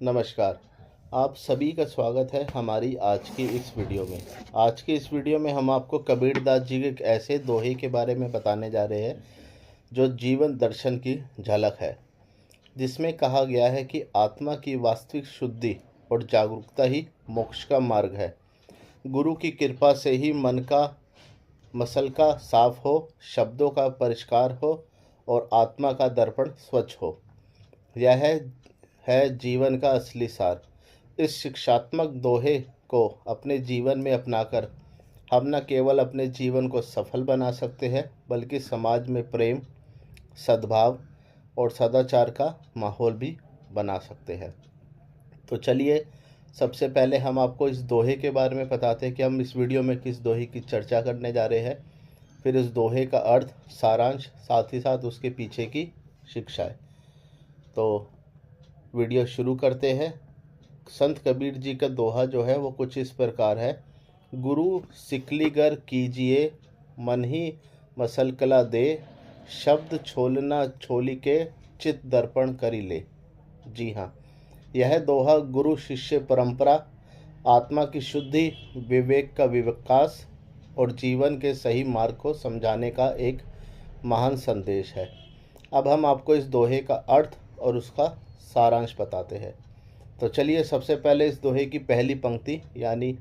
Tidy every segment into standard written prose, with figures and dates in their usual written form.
नमस्कार। आप सभी का स्वागत है हमारी आज की इस वीडियो में। आज की इस वीडियो में हम आपको कबीरदास जी के एक ऐसे दोहे के बारे में बताने जा रहे हैं जो जीवन दर्शन की झलक है, जिसमें कहा गया है कि आत्मा की वास्तविक शुद्धि और जागरूकता ही मोक्ष का मार्ग है। गुरु की कृपा से ही मन का मसलका साफ हो, शब्दों का परिष्कार हो और आत्मा का दर्पण स्वच्छ हो। यह है जीवन का असली सार। इस शिक्षात्मक दोहे को अपने जीवन में अपनाकर हम न केवल अपने जीवन को सफल बना सकते हैं, बल्कि समाज में प्रेम, सद्भाव और सदाचार का माहौल भी बना सकते हैं। तो चलिए, सबसे पहले हम आपको इस दोहे के बारे में बताते हैं कि हम इस वीडियो में किस दोहे की चर्चा करने जा रहे हैं। फिर इस दोहे का अर्थ, सारांश, साथ ही साथ उसके पीछे की शिक्षाएं। तो वीडियो शुरू करते हैं। संत कबीर जी का दोहा जो है वो कुछ इस प्रकार है। गुरु सिकलीगर कीजिए, मन ही मसलकला दे, शब्द छोलना छोली के, चित दर्पण करी ले। जी हाँ, यह दोहा गुरु शिष्य परंपरा, आत्मा की शुद्धि, विवेक का विकास और जीवन के सही मार्ग को समझाने का एक महान संदेश है। अब हम आपको इस दोहे का अर्थ और उसका सारांश बताते हैं। तो चलिए, सबसे पहले इस दोहे की पहली पंक्ति यानी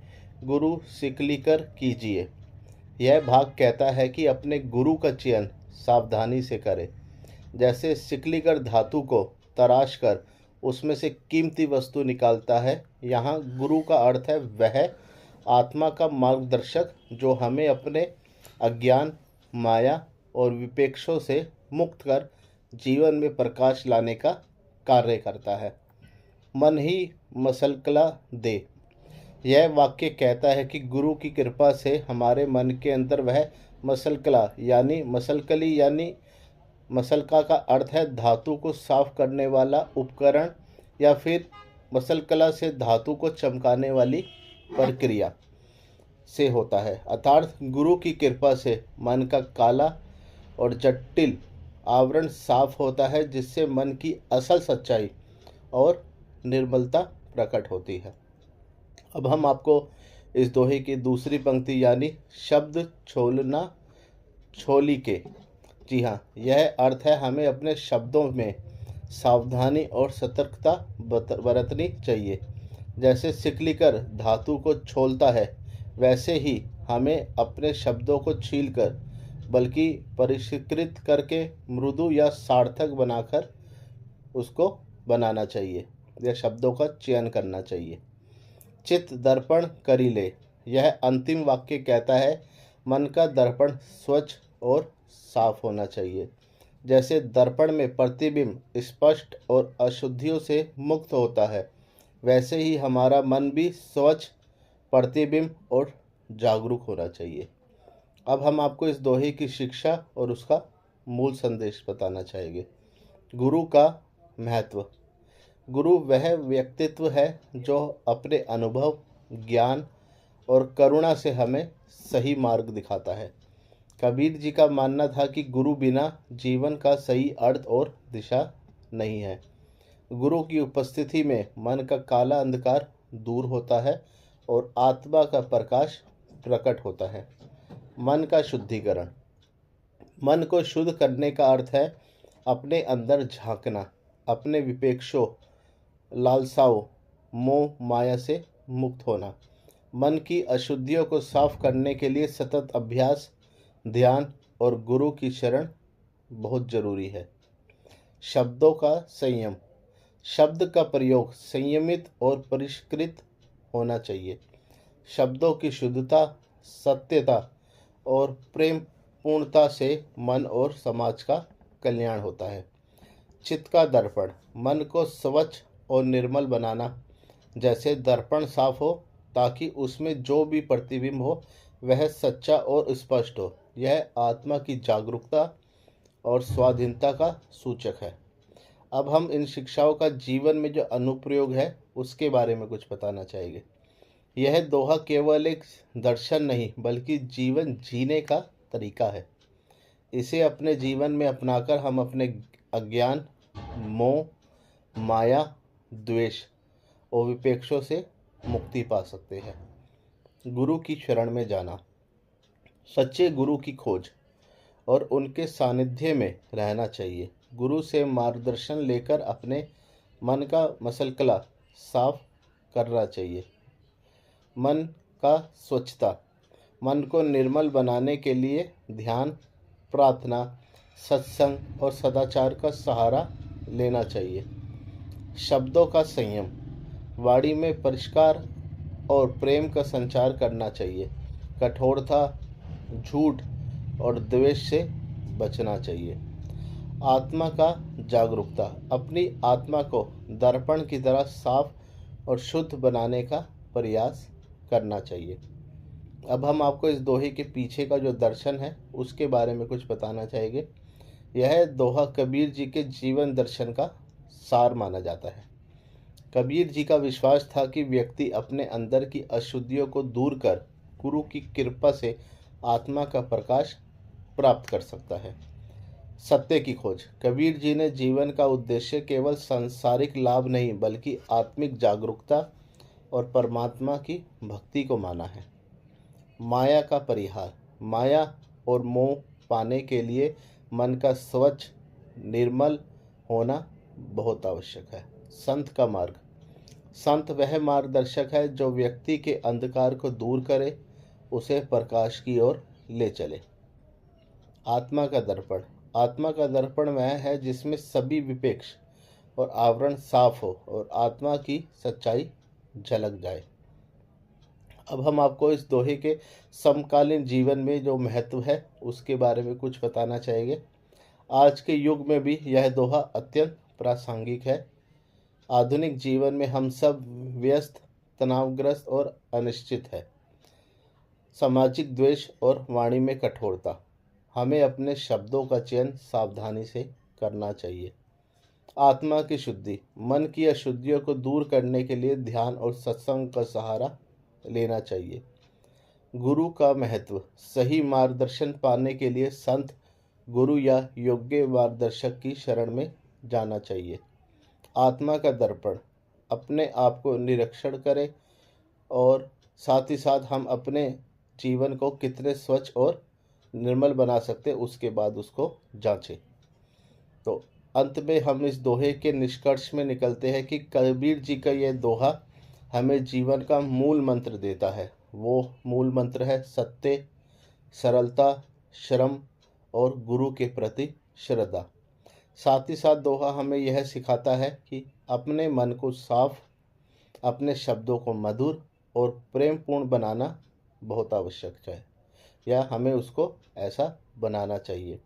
गुरु सिकलीकर कीजिए। यह भाग कहता है कि अपने गुरु का चयन सावधानी से करें। जैसे सिकलीकर धातु को तराश कर उसमें से कीमती वस्तु निकालता है, यहाँ गुरु का अर्थ है वह आत्मा का मार्गदर्शक जो हमें अपने अज्ञान, माया और विपेक्षों से मुक्त कर जीवन में प्रकाश लाने का कार्य करता है। मन ही मसलकला दे। यह वाक्य कहता है कि गुरु की कृपा से हमारे मन के अंदर वह मसलकला यानी मसलकली यानी मसलका का अर्थ है धातु को साफ करने वाला उपकरण, या फिर मसलकला से धातु को चमकाने वाली प्रक्रिया से होता है। अर्थात गुरु की कृपा से मन का काला और जटिल आवरण साफ होता है, जिससे मन की असल सच्चाई और निर्मलता प्रकट होती है। अब हम आपको इस दोहे की दूसरी पंक्ति यानी शब्द छोलना छोली के। जी हाँ, यह अर्थ है हमें अपने शब्दों में सावधानी और सतर्कता बरतनी चाहिए। जैसे सिकलीकर धातु को छोलता है, वैसे ही हमें अपने शब्दों को छीलकर बल्कि परिष्कृत करके मृदु या सार्थक बनाकर उसको बनाना चाहिए, या शब्दों का चयन करना चाहिए। चित्त दर्पण करी ले। यह अंतिम वाक्य कहता है मन का दर्पण स्वच्छ और साफ होना चाहिए। जैसे दर्पण में प्रतिबिंब स्पष्ट और अशुद्धियों से मुक्त होता है, वैसे ही हमारा मन भी स्वच्छ, प्रतिबिंब और जागरूक होना चाहिए। अब हम आपको इस दोहे की शिक्षा और उसका मूल संदेश बताना चाहेंगे। गुरु का महत्व। गुरु वह व्यक्तित्व है जो अपने अनुभव, ज्ञान और करुणा से हमें सही मार्ग दिखाता है। कबीर जी का मानना था कि गुरु बिना जीवन का सही अर्थ और दिशा नहीं है। गुरु की उपस्थिति में मन का काला अंधकार दूर होता है और आत्मा का प्रकाश प्रकट होता है। मन का शुद्धिकरण। मन को शुद्ध करने का अर्थ है अपने अंदर झांकना, अपने विपेक्षों, लालसाओं, मोह माया से मुक्त होना। मन की अशुद्धियों को साफ करने के लिए सतत अभ्यास, ध्यान और गुरु की शरण बहुत जरूरी है। शब्दों का संयम। शब्द का प्रयोग संयमित और परिष्कृत होना चाहिए। शब्दों की शुद्धता, सत्यता और प्रेम पूर्णता से मन और समाज का कल्याण होता है। चित्त का दर्पण। मन को स्वच्छ और निर्मल बनाना। जैसे दर्पण साफ हो ताकि उसमें जो भी प्रतिबिंब हो वह सच्चा और स्पष्ट हो। यह आत्मा की जागरूकता और स्वाधीनता का सूचक है। अब हम इन शिक्षाओं का जीवन में जो अनुप्रयोग है उसके बारे में कुछ बताना चाहेंगे। यह दोहा केवल एक दर्शन नहीं बल्कि जीवन जीने का तरीका है। इसे अपने जीवन में अपनाकर हम अपने अज्ञान, मोह, माया, द्वेष और विपेक्षों से मुक्ति पा सकते हैं। गुरु की शरण में जाना, सच्चे गुरु की खोज और उनके सानिध्य में रहना चाहिए। गुरु से मार्गदर्शन लेकर अपने मन का मसलकला साफ करना चाहिए। मन का स्वच्छता, मन को निर्मल बनाने के लिए ध्यान, प्रार्थना, सत्संग और सदाचार का सहारा लेना चाहिए। शब्दों का संयम, वाणी में परिष्कार और प्रेम का संचार करना चाहिए। कठोरता, झूठ और द्वेष से बचना चाहिए। आत्मा का जागरूकता, अपनी आत्मा को दर्पण की तरह साफ और शुद्ध बनाने का प्रयास करना चाहिए। अब हम आपको इस दोहे के पीछे का जो दर्शन है उसके बारे में कुछ बताना चाहेंगे। यह दोहा कबीर जी के जीवन दर्शन का सार माना जाता है। कबीर जी का विश्वास था कि व्यक्ति अपने अंदर की अशुद्धियों को दूर कर गुरु की कृपा से आत्मा का प्रकाश प्राप्त कर सकता है। सत्य की खोज, कबीर जी ने जीवन का उद्देश्य केवल सांसारिक लाभ नहीं बल्कि आत्मिक जागरूकता और परमात्मा की भक्ति को माना है। माया का परिहार, माया और मोह पाने के लिए मन का स्वच्छ निर्मल होना बहुत आवश्यक है। संत का मार्ग, संत वह मार्गदर्शक है जो व्यक्ति के अंधकार को दूर करे, उसे प्रकाश की ओर ले चले। आत्मा का दर्पण, आत्मा का दर्पण वह है जिसमें सभी विपेक्ष और आवरण साफ हो और आत्मा की सच्चाई झलक जाए। अब हम आपको इस दोहे के समकालीन जीवन में जो महत्व है उसके बारे में कुछ बताना चाहेंगे। आज के युग में भी यह दोहा अत्यंत प्रासंगिक है। आधुनिक जीवन में हम सब व्यस्त, तनावग्रस्त और अनिश्चित है। सामाजिक द्वेष और वाणी में कठोरता, हमें अपने शब्दों का चयन सावधानी से करना चाहिए। आत्मा की शुद्धि, मन की अशुद्धियों को दूर करने के लिए ध्यान और सत्संग का सहारा लेना चाहिए। गुरु का महत्व, सही मार्गदर्शन पाने के लिए संत, गुरु या योग्य मार्गदर्शक की शरण में जाना चाहिए। आत्मा का दर्पण, अपने आप को निरीक्षण करें और साथ ही साथ हम अपने जीवन को कितने स्वच्छ और निर्मल बना सकते उसके बाद उसको जांचें। तो अंत में हम इस दोहे के निष्कर्ष में निकलते हैं कि कबीर जी का यह दोहा हमें जीवन का मूल मंत्र देता है। वो मूल मंत्र है सत्य, सरलता, श्रम और गुरु के प्रति श्रद्धा। साथ ही साथ दोहा हमें यह सिखाता है कि अपने मन को साफ, अपने शब्दों को मधुर और प्रेमपूर्ण बनाना बहुत आवश्यक है, या हमें उसको ऐसा बनाना चाहिए।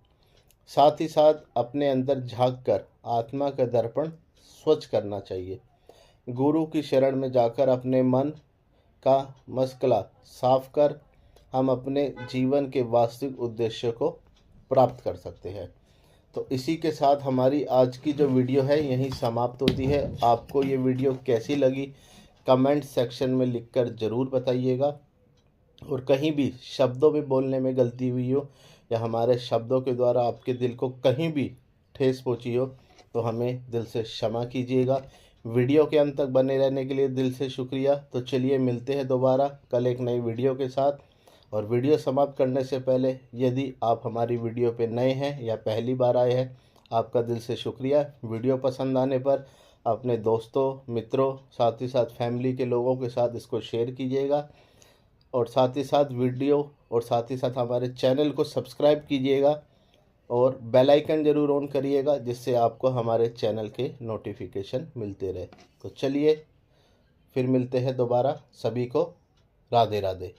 साथ ही साथ अपने अंदर झांक कर आत्मा का दर्पण स्वच्छ करना चाहिए। गुरु की शरण में जाकर अपने मन का मसला साफ कर हम अपने जीवन के वास्तविक उद्देश्य को प्राप्त कर सकते हैं। तो इसी के साथ हमारी आज की जो वीडियो है यहीं समाप्त होती है। आपको ये वीडियो कैसी लगी कमेंट सेक्शन में लिखकर ज़रूर बताइएगा। और कहीं भी शब्दों में बोलने में गलती हुई हो या हमारे शब्दों के द्वारा आपके दिल को कहीं भी ठेस पहुंची हो तो हमें दिल से क्षमा कीजिएगा। वीडियो के अंत तक बने रहने के लिए दिल से शुक्रिया। तो चलिए मिलते हैं दोबारा कल एक नई वीडियो के साथ। और वीडियो समाप्त करने से पहले यदि आप हमारी वीडियो पे नए हैं या पहली बार आए हैं, आपका दिल से शुक्रिया। वीडियो पसंद आने पर अपने दोस्तों, मित्रों, साथ ही साथ फैमिली के लोगों के साथ इसको शेयर कीजिएगा। और साथ ही साथ हमारे चैनल को सब्सक्राइब कीजिएगा और बेल आइकन ज़रूर ऑन करिएगा, जिससे आपको हमारे चैनल के नोटिफिकेशन मिलते रहे। तो चलिए फिर मिलते हैं दोबारा। सभी को राधे राधे।